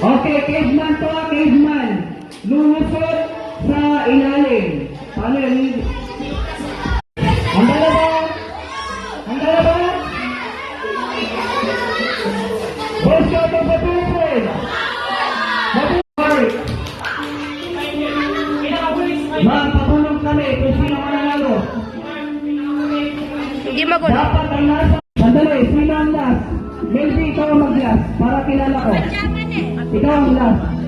Okay, caveman to, caveman. Lumusot sa ilalim. Paano yan? Handa na ba? Handa na ba? Boss ka ito sa tupin. Magpapulong kami kung sino mananalo. Hindi magulo. Dapat ang nasa. Sandali, sino ang last? Melby, ikaw ang mag-last para kilala ko. Ikaw ang last.